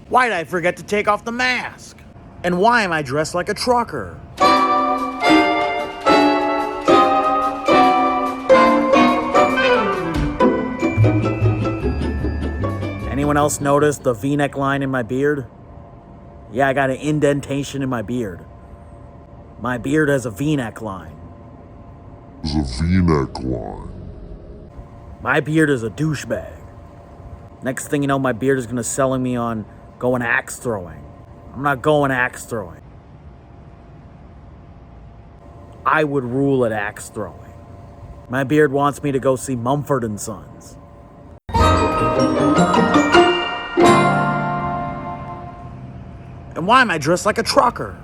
Why did I forget to take off the mask? And why am I dressed like a trucker? Anyone else notice the V-neck line in my beard? Yeah, I got an indentation in my beard. My beard has a V-neck line. There's a V-neck line. My beard is a douchebag. Next thing you know, my beard is gonna selling me on going axe throwing. I'm not going axe throwing. I would rule at axe throwing. My beard wants me to go see Mumford and Sons. And why am I dressed like a trucker?